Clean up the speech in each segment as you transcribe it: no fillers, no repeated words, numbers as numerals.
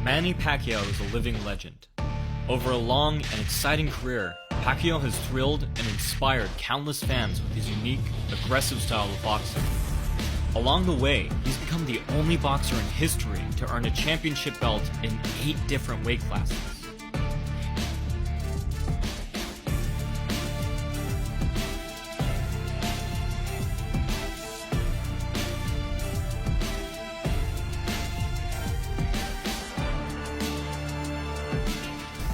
Manny Pacquiao is a living legend. Over a long and exciting career, Pacquiao has thrilled and inspired countless fans with his unique, aggressive style of boxing. Along the way, he's become the only boxer in history to earn a championship belt in 8 different weight classes.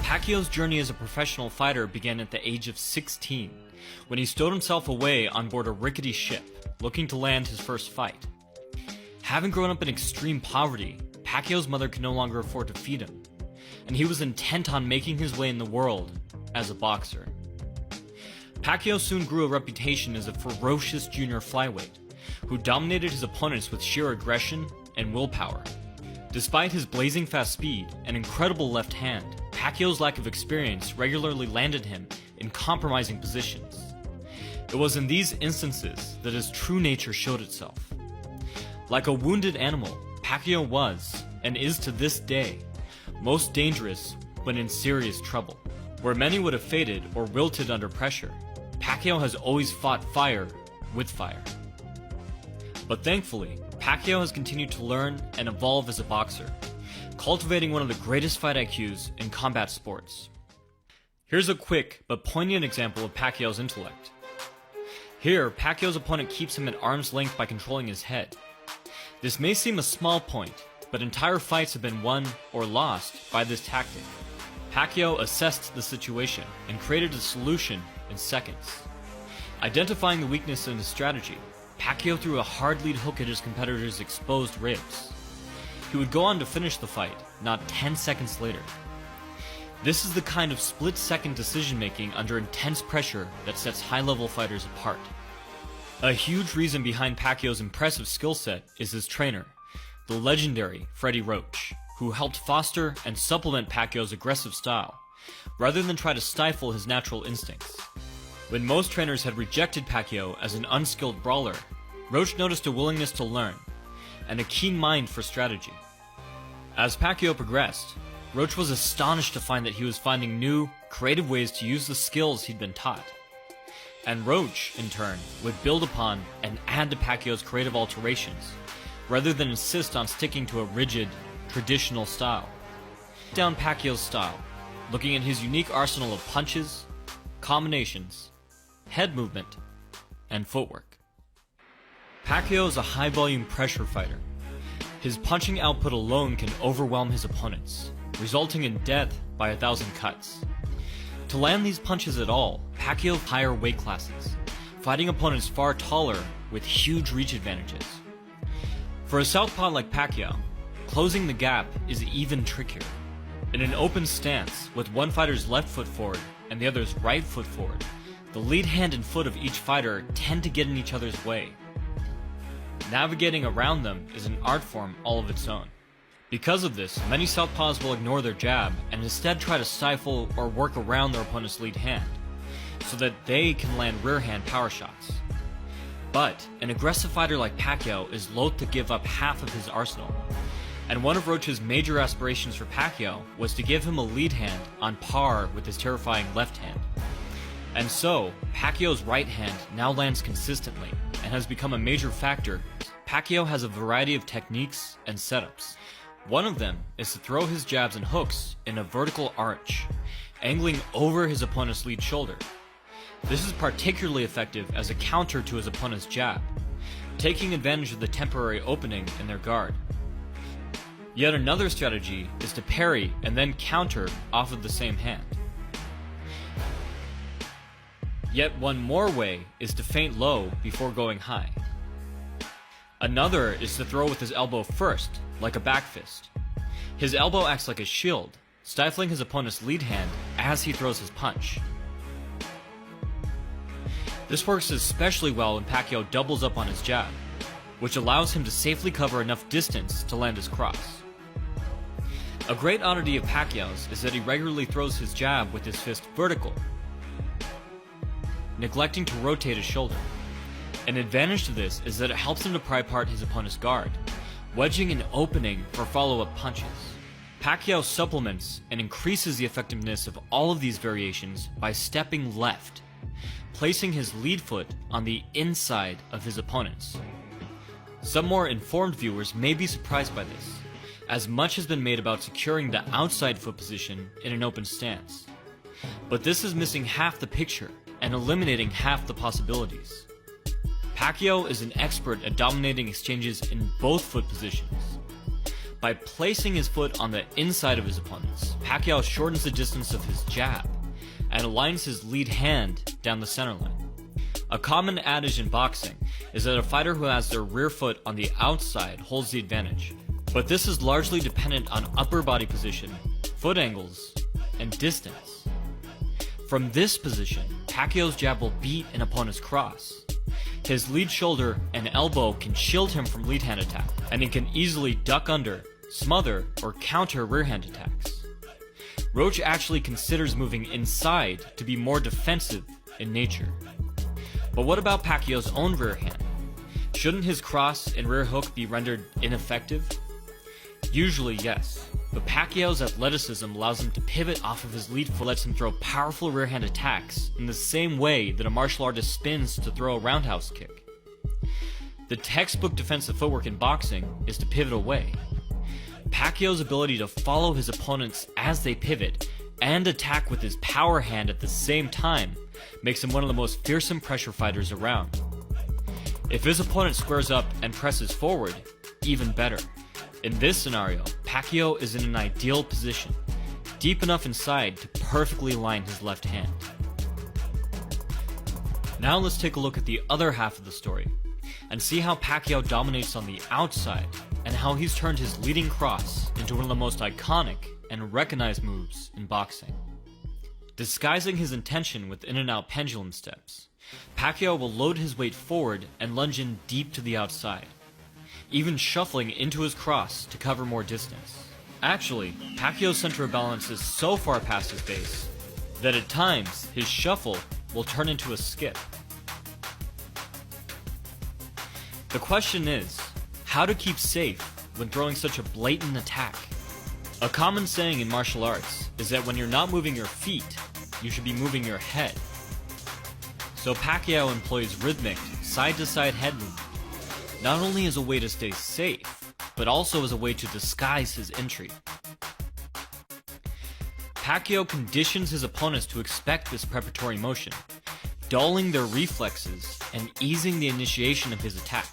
Pacquiao's journey as a professional fighter began at the age of 16, when he stowed himself away on board a rickety ship, looking to land his first fight. Having grown up in extreme poverty, Pacquiao's mother could no longer afford to feed him, and he was intent on making his way in the world as a boxer. Pacquiao soon grew a reputation as a ferocious junior flyweight, who dominated his opponents with sheer aggression and willpower. Despite his blazing fast speed and incredible left hand, Pacquiao's lack of experience regularly landed him in compromising positions. It was in these instances that his true nature showed itself. Like a wounded animal, Pacquiao was, and is to this day, most dangerous when in serious trouble. Where many would have faded or wilted under pressure, Pacquiao has always fought fire with fire. But thankfully, Pacquiao has continued to learn and evolve as a boxer, cultivating one of the greatest fight IQs in combat sports. Here's a quick but poignant example of Pacquiao's intellect. Here, Pacquiao's opponent keeps him at arm's length by controlling his head. This may seem a small point, but entire fights have been won or lost by this tactic. Pacquiao assessed the situation and created a solution in seconds. Identifying the weakness in his strategy, Pacquiao threw a hard lead hook at his competitor's exposed ribs. He would go on to finish the fight, not 10 seconds later. This is the kind of split-second decision-making under intense pressure that sets high-level fighters apart. A huge reason behind Pacquiao's impressive skill set is his trainer, the legendary Freddie Roach, who helped foster and supplement Pacquiao's aggressive style, rather than try to stifle his natural instincts. When most trainers had rejected Pacquiao as an unskilled brawler, Roach noticed a willingness to learn, and a keen mind for strategy. As Pacquiao progressed, Roach was astonished to find that he was finding new, creative ways to use the skills he'd been taught. And Roach, in turn, would build upon and add to Pacquiao's creative alterations, rather than insist on sticking to a rigid, traditional style. Down Pacquiao's style, looking at his unique arsenal of punches, combinations, head movement, and footwork. Pacquiao is a high-volume pressure fighter. His punching output alone can overwhelm his opponents, resulting in death by 1,000 cuts. To land these punches at all, Pacquiao higher weight classes, fighting opponents far taller with huge reach advantages. For a southpaw like Pacquiao, closing the gap is even trickier. In an open stance, with one fighter's left foot forward and the other's right foot forward, the lead hand and foot of each fighter tend to get in each other's way. Navigating around them is an art form all of its own. Because of this, many southpaws will ignore their jab and instead try to stifle or work around their opponent's lead hand, so that they can land rear hand power shots. But an aggressive fighter like Pacquiao is loath to give up half of his arsenal, and one of Roach's major aspirations for Pacquiao was to give him a lead hand on par with his terrifying left hand. And so, Pacquiao's right hand now lands consistently and has become a major factor. Pacquiao has a variety of techniques and setups. One of them is to throw his jabs and hooks in a vertical arch, angling over his opponent's lead shoulder. This is particularly effective as a counter to his opponent's jab, taking advantage of the temporary opening in their guard. Yet another strategy is to parry and then counter off of the same hand. Yet one more way is to feint low before going high. Another is to throw with his elbow first, like a back fist. His elbow acts like a shield, stifling his opponent's lead hand as he throws his punch. This works especially well when Pacquiao doubles up on his jab, which allows him to safely cover enough distance to land his cross. A great oddity of Pacquiao's is that he regularly throws his jab with his fist vertical, neglecting to rotate his shoulder. An advantage to this is that it helps him to pry apart his opponent's guard, wedging an opening for follow-up punches. Pacquiao supplements and increases the effectiveness of all of these variations by stepping left, placing his lead foot on the inside of his opponent's. Some more informed viewers may be surprised by this, as much has been made about securing the outside foot position in an open stance. But this is missing half the picture and eliminating half the possibilities. Pacquiao is an expert at dominating exchanges in both foot positions. By placing his foot on the inside of his opponent's, Pacquiao shortens the distance of his jab and aligns his lead hand down the center line. A common adage in boxing is that a fighter who has their rear foot on the outside holds the advantage, but this is largely dependent on upper body position, foot angles, and distance. From this position, Pacquiao's jab will beat an opponent's cross. His lead shoulder and elbow can shield him from lead hand attack, and he can easily duck under, smother, or counter rear hand attacks. Roach actually considers moving inside to be more defensive in nature. But what about Pacquiao's own rear hand? Shouldn't his cross and rear hook be rendered ineffective? Usually yes, but Pacquiao's athleticism allows him to pivot off of his lead foot, lets him throw powerful rear hand attacks in the same way that a martial artist spins to throw a roundhouse kick. The textbook defensive footwork in boxing is to pivot away. Pacquiao's ability to follow his opponents as they pivot and attack with his power hand at the same time makes him one of the most fearsome pressure fighters around. If his opponent squares up and presses forward, even better. In this scenario, Pacquiao is in an ideal position, deep enough inside to perfectly line his left hand. Now let's take a look at the other half of the story, and see how Pacquiao dominates on the outside, and how he's turned his leading cross into one of the most iconic and recognized moves in boxing. Disguising his intention with in and out pendulum steps, Pacquiao will load his weight forward and lunge in deep to the outside, even shuffling into his cross to cover more distance. Actually, Pacquiao's center of balance is so far past his base that at times his shuffle will turn into a skip. The question is, how to keep safe when throwing such a blatant attack? A common saying in martial arts is that when you're not moving your feet, you should be moving your head. So Pacquiao employs rhythmic, side-to-side head movement, not only as a way to stay safe, but also as a way to disguise his entry. Pacquiao conditions his opponents to expect this preparatory motion, dulling their reflexes and easing the initiation of his attack.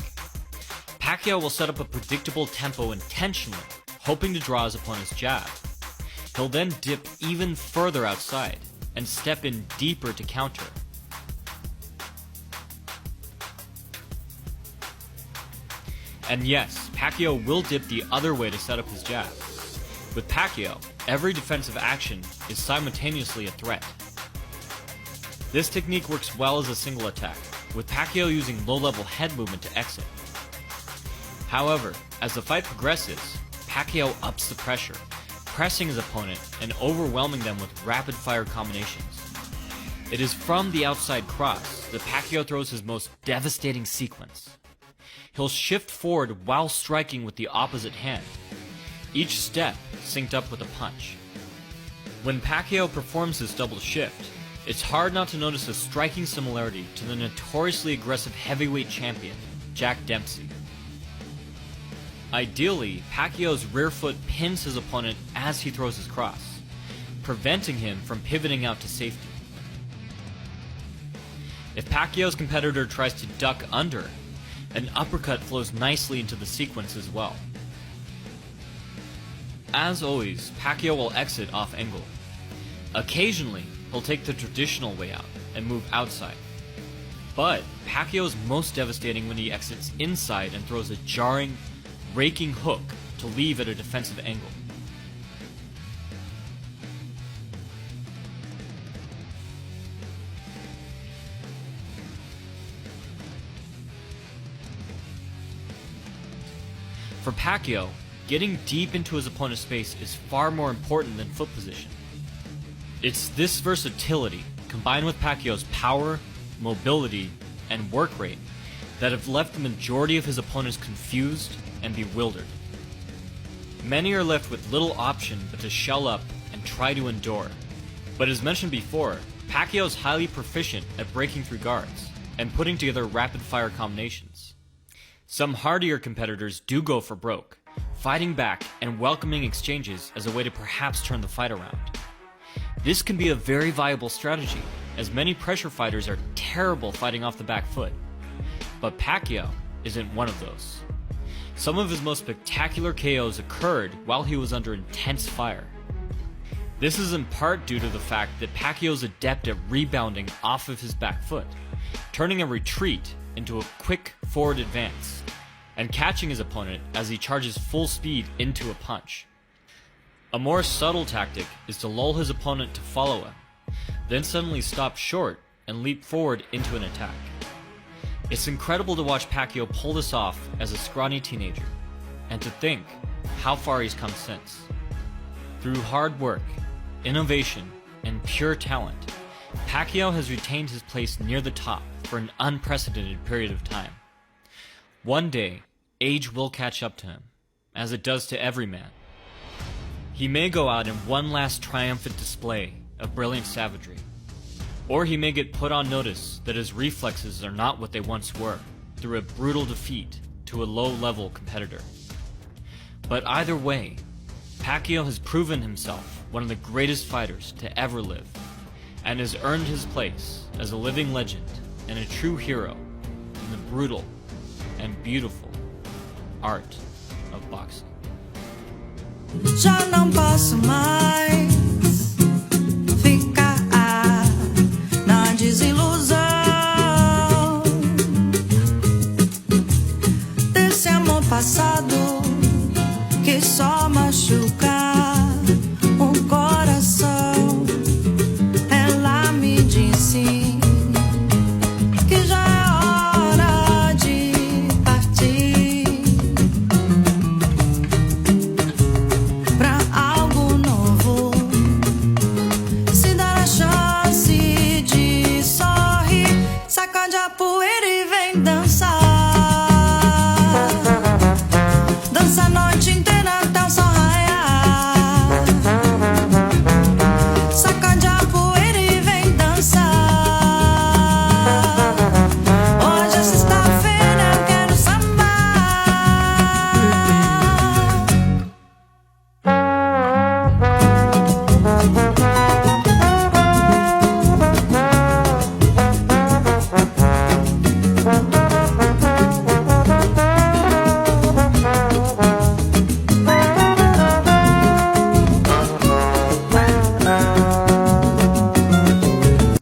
Pacquiao will set up a predictable tempo intentionally, hoping to draw his opponent's jab. He'll then dip even further outside and step in deeper to counter. And yes, Pacquiao will dip the other way to set up his jab. With Pacquiao, every defensive action is simultaneously a threat. This technique works well as a single attack, with Pacquiao using low-level head movement to exit. However, as the fight progresses, Pacquiao ups the pressure, pressing his opponent and overwhelming them with rapid-fire combinations. It is from the outside cross that Pacquiao throws his most devastating sequence. He'll shift forward while striking with the opposite hand, each step synced up with a punch. When Pacquiao performs this double shift, it's hard not to notice a striking similarity to the notoriously aggressive heavyweight champion, Jack Dempsey. Ideally, Pacquiao's rear foot pins his opponent as he throws his cross, preventing him from pivoting out to safety. If Pacquiao's competitor tries to duck under, an uppercut flows nicely into the sequence as well. As always, Pacquiao will exit off angle. Occasionally, he'll take the traditional way out and move outside. But Pacquiao is most devastating when he exits inside and throws a jarring, raking hook to leave at a defensive angle. For Pacquiao, getting deep into his opponent's space is far more important than foot position. It's this versatility, combined with Pacquiao's power, mobility, and work rate, that have left the majority of his opponents confused and bewildered. Many are left with little option but to shell up and try to endure. But as mentioned before, Pacquio is highly proficient at breaking through guards and putting together rapid-fire combinations. Some hardier competitors do go for broke, fighting back and welcoming exchanges as a way to perhaps turn the fight around. This can be a very viable strategy, as many pressure fighters are terrible fighting off the back foot. But Pacquio isn't one of those. Some of his most spectacular KOs occurred while he was under intense fire. This is in part due to the fact that Pacquio is adept at rebounding off of his back foot, turning a retreat into a quick forward advance, and catching his opponent as he charges full speed into a punch. A more subtle tactic is to lull his opponent to follow him, then suddenly stop short and leap forward into an attack. It's incredible to watch Pacquio pull this off as a scrawny teenager, and to think how far he's come since. Through hard work, innovation, and pure talent, Pacquio has retained his place near the top for an unprecedented period of time. One day, age will catch up to him, as it does to every man. He may go out in one last triumphant display of brilliant savagery, or he may get put on notice that his reflexes are not what they once were, through a brutal defeat to a low-level competitor. But either way, Pacquio has proven himself one of the greatest fighters to ever live, and has earned his place as a living legend and a true hero in the brutal and beautiful art of boxing. Já não posso mais.